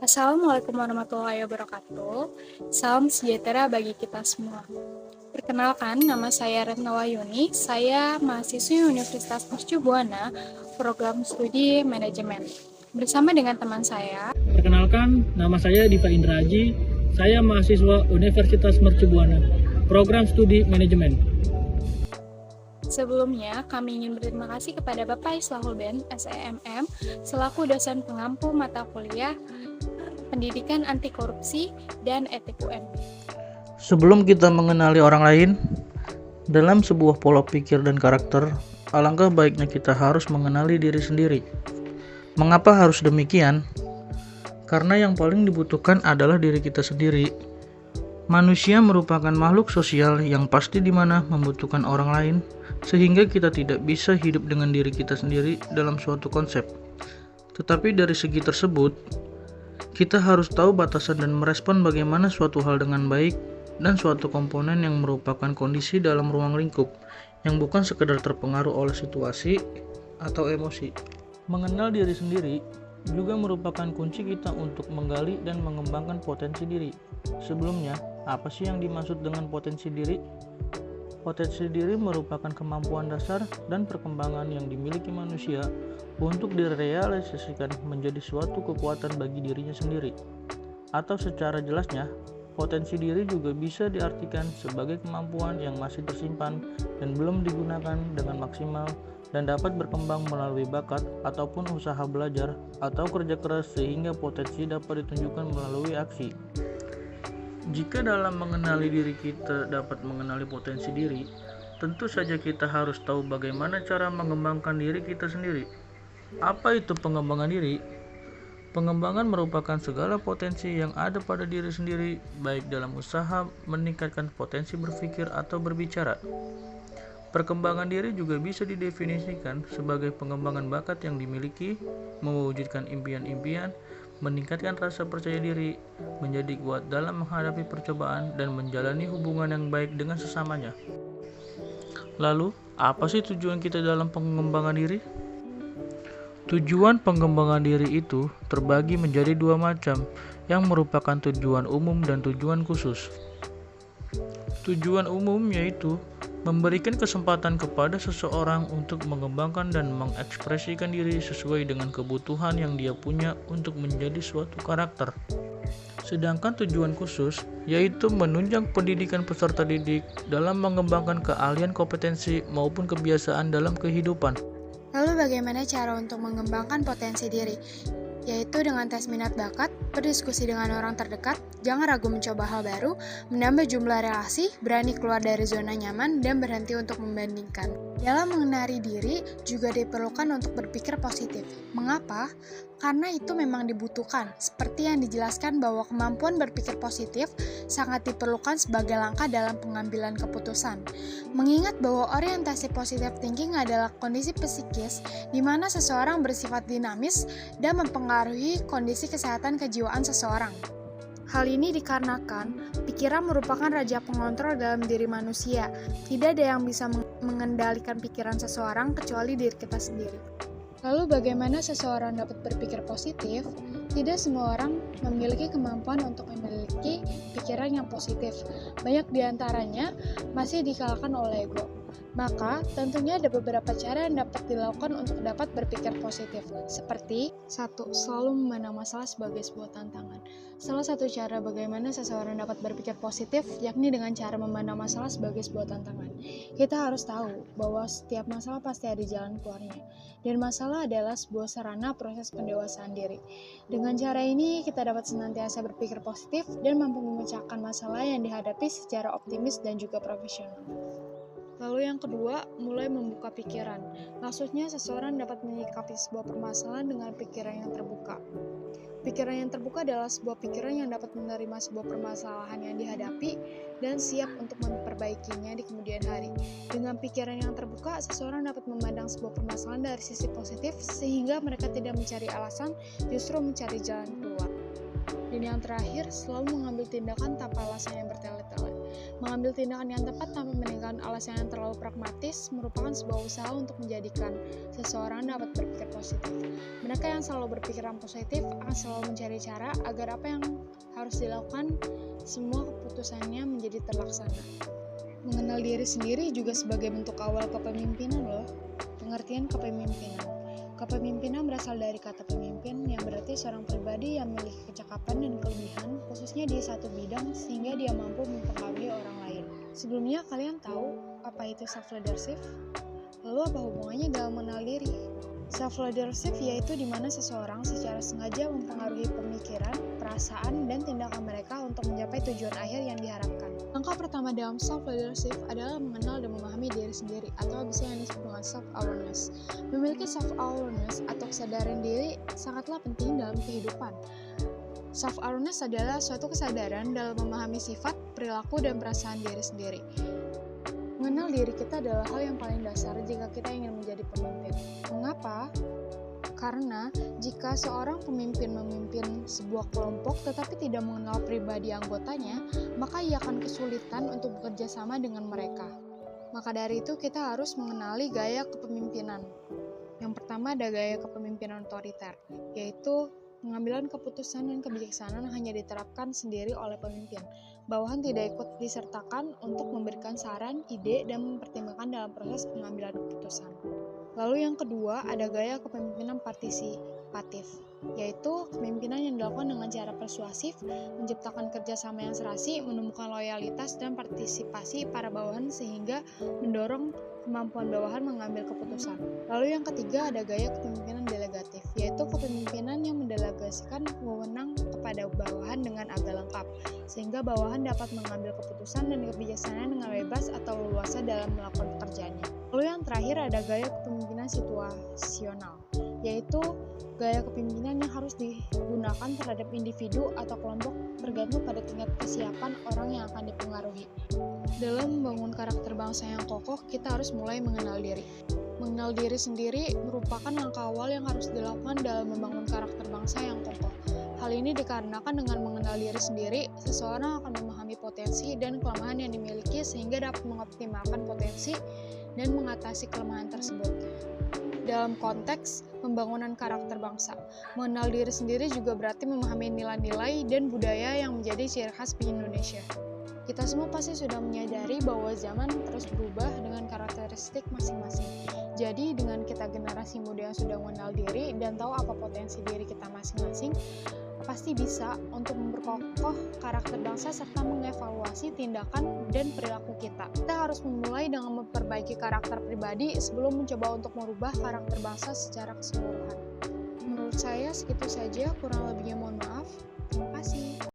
Assalamualaikum warahmatullahi wabarakatuh. Salam sejahtera bagi kita semua. Perkenalkan, nama saya Retno Wahyuni. Saya mahasiswi Universitas Mercu Buana, program studi manajemen. Bersama dengan teman saya. Perkenalkan, nama saya Diva Indraji. Saya mahasiswa Universitas Mercu Buana, program studi manajemen. Sebelumnya, kami ingin berterima kasih kepada Bapak Islahul Ben, SEMM, selaku dosen pengampu mata kuliah Pendidikan Anti Korupsi dan Etik UN. Sebelum kita mengenali orang lain, dalam sebuah pola pikir dan karakter, alangkah baiknya kita harus mengenali diri sendiri. Mengapa harus demikian? Karena yang paling dibutuhkan adalah diri kita sendiri. Manusia merupakan makhluk sosial yang pasti di mana membutuhkan orang lain, sehingga kita tidak bisa hidup dengan diri kita sendiri dalam suatu konsep. Tetapi dari segi tersebut, kita harus tahu batasan dan merespon bagaimana suatu hal dengan baik dan suatu komponen yang merupakan kondisi dalam ruang lingkup yang bukan sekedar terpengaruh oleh situasi atau emosi. Mengenal diri sendiri juga merupakan kunci kita untuk menggali dan mengembangkan potensi diri. Sebelumnya, apa sih yang dimaksud dengan potensi diri? Potensi diri merupakan kemampuan dasar dan perkembangan yang dimiliki manusia untuk direalisasikan menjadi suatu kekuatan bagi dirinya sendiri. Atau secara jelasnya, potensi diri juga bisa diartikan sebagai kemampuan yang masih tersimpan dan belum digunakan dengan maksimal dan dapat berkembang melalui bakat ataupun usaha belajar atau kerja keras sehingga potensi dapat ditunjukkan melalui aksi. Jika dalam mengenali diri kita dapat mengenali potensi diri, tentu saja kita harus tahu bagaimana cara mengembangkan diri kita sendiri. Apa itu pengembangan diri? Pengembangan merupakan segala potensi yang ada pada diri sendiri, baik dalam usaha meningkatkan potensi berpikir atau berbicara. Perkembangan diri juga bisa didefinisikan sebagai pengembangan bakat yang dimiliki, mewujudkan impian-impian, meningkatkan rasa percaya diri, menjadi kuat dalam menghadapi percobaan, dan menjalani hubungan yang baik dengan sesamanya. Lalu, apa sih tujuan kita dalam pengembangan diri? Tujuan pengembangan diri itu terbagi menjadi dua macam, yang merupakan tujuan umum dan tujuan khusus. Tujuan umum yaitu memberikan kesempatan kepada seseorang untuk mengembangkan dan mengekspresikan diri sesuai dengan kebutuhan yang dia punya untuk menjadi suatu karakter. Sedangkan tujuan khusus yaitu menunjang pendidikan peserta didik dalam mengembangkan keahlian, kompetensi maupun kebiasaan dalam kehidupan. Lalu bagaimana cara untuk mengembangkan potensi diri? Yaitu dengan tes minat bakat, berdiskusi dengan orang terdekat, jangan ragu mencoba hal baru, menambah jumlah relasi, berani keluar dari zona nyaman, dan berhenti untuk membandingkan. Dalam mengenali diri, juga diperlukan untuk berpikir positif. Mengapa? Karena itu memang dibutuhkan, seperti yang dijelaskan bahwa kemampuan berpikir positif sangat diperlukan sebagai langkah dalam pengambilan keputusan. Mengingat bahwa orientasi positive thinking adalah kondisi psikis di mana seseorang bersifat dinamis dan mempengaruhi kondisi kesehatan kejiwaan seseorang. Hal ini dikarenakan pikiran merupakan raja pengontrol dalam diri manusia. Tidak ada yang bisa mengendalikan pikiran seseorang kecuali diri kita sendiri. Lalu bagaimana seseorang dapat berpikir positif? Tidak semua orang memiliki kemampuan untuk memiliki pikiran yang positif. Banyak di antaranya masih dikalahkan oleh ego. Maka, tentunya ada beberapa cara yang dapat dilakukan untuk dapat berpikir positif. Seperti 1. Selalu memandang masalah sebagai sebuah tantangan. Salah satu cara bagaimana seseorang dapat berpikir positif yakni dengan cara memandang masalah sebagai sebuah tantangan. Kita harus tahu bahwa setiap masalah pasti ada jalan keluarnya. Dan masalah adalah sebuah sarana proses pendewasaan diri. Dengan cara ini, kita dapat senantiasa berpikir positif dan mampu memecahkan masalah yang dihadapi secara optimis dan juga profesional. Lalu yang kedua, mulai membuka pikiran. Maksudnya seseorang dapat menyikapi sebuah permasalahan dengan pikiran yang terbuka. Pikiran yang terbuka adalah sebuah pikiran yang dapat menerima sebuah permasalahan yang dihadapi dan siap untuk memperbaikinya di kemudian hari. Dengan pikiran yang terbuka, seseorang dapat memandang sebuah permasalahan dari sisi positif sehingga mereka tidak mencari alasan, justru mencari jalan keluar. Dan yang terakhir, selalu mengambil tindakan tanpa alasan yang bertele-tele. Mengambil tindakan yang tepat tanpa meninggalkan alasan yang terlalu pragmatis merupakan sebuah usaha untuk menjadikan seseorang dapat berpikir positif. Mereka yang selalu berpikiran positif akan selalu mencari cara agar apa yang harus dilakukan, semua keputusannya menjadi terlaksana. Mengenal diri sendiri juga sebagai bentuk awal kepemimpinan loh. Pengertian kepemimpinan. Kepemimpinan berasal dari kata pemimpin yang berarti seorang pribadi yang memiliki kecakapan dan kelebihan khususnya di satu bidang sehingga dia mampu mempengaruhi orang lain. Sebelumnya kalian tahu apa itu self-leadership? Lalu apa hubungannya dalam mengenal diri? Self-leadership yaitu di mana seseorang secara sengaja mempengaruhi pemikiran, perasaan, dan tindakan mereka untuk mencapai tujuan akhir yang diharapkan. Langkah pertama dalam self-leadership adalah mengenal dan memahami diri sendiri atau bisa yang disebut dengan self-awareness. Memiliki self-awareness atau kesadaran diri sangatlah penting dalam kehidupan. Self-awareness adalah suatu kesadaran dalam memahami sifat, perilaku, dan perasaan diri sendiri. Mengenal diri kita adalah hal yang paling dasar jika kita ingin menjadi pemimpin. Mengapa? Karena jika seorang pemimpin memimpin sebuah kelompok tetapi tidak mengenal pribadi anggotanya, maka ia akan kesulitan untuk bekerja sama dengan mereka. Maka dari itu kita harus mengenali gaya kepemimpinan. Yang pertama ada gaya kepemimpinan otoriter, yaitu pengambilan keputusan dan kebijaksanaan hanya diterapkan sendiri oleh pemimpin. Bawahan tidak ikut disertakan untuk memberikan saran, ide, dan mempertimbangkan dalam proses pengambilan keputusan. Lalu yang kedua, ada gaya kepemimpinan partisipatif, yaitu kepemimpinan yang dilakukan dengan cara persuasif, menciptakan kerjasama yang serasi, menemukan loyalitas dan partisipasi para bawahan sehingga mendorong kemampuan bawahan mengambil keputusan. Lalu yang ketiga ada gaya kepemimpinan delegatif, yaitu kepemimpinan yang mendelegasikan wewenang kepada bawahan dengan agak lengkap, sehingga bawahan dapat mengambil keputusan dan kebijaksanaan dengan bebas atau leluasa dalam melakukan pekerjaannya. Lalu yang terakhir ada gaya kepemimpinan situasional, yaitu gaya kepemimpinan yang harus digunakan terhadap individu atau kelompok bergantung pada tingkat kesiapan orang yang akan dipengaruhi. Dalam membangun karakter bangsa yang kokoh, kita harus mulai mengenal diri. Mengenal diri sendiri merupakan langkah awal yang harus dilakukan dalam membangun karakter bangsa yang kokoh. Hal ini dikarenakan dengan mengenal diri sendiri, seseorang akan memahami potensi dan kelemahan yang dimiliki sehingga dapat mengoptimalkan potensi dan mengatasi kelemahan tersebut. Dalam konteks pembangunan karakter bangsa, mengenal diri sendiri juga berarti memahami nilai-nilai dan budaya yang menjadi ciri khas Indonesia. Kita semua pasti sudah menyadari bahwa zaman terus berubah dengan karakteristik masing-masing. Jadi dengan kita generasi muda yang sudah mengenal diri dan tahu apa potensi diri kita masing-masing, pasti bisa untuk memperkokoh karakter bangsa serta mengevaluasi tindakan dan perilaku kita. Kita harus memulai dengan memperbaiki karakter pribadi sebelum mencoba untuk merubah karakter bangsa secara keseluruhan. Menurut saya segitu saja, kurang lebihnya mohon maaf.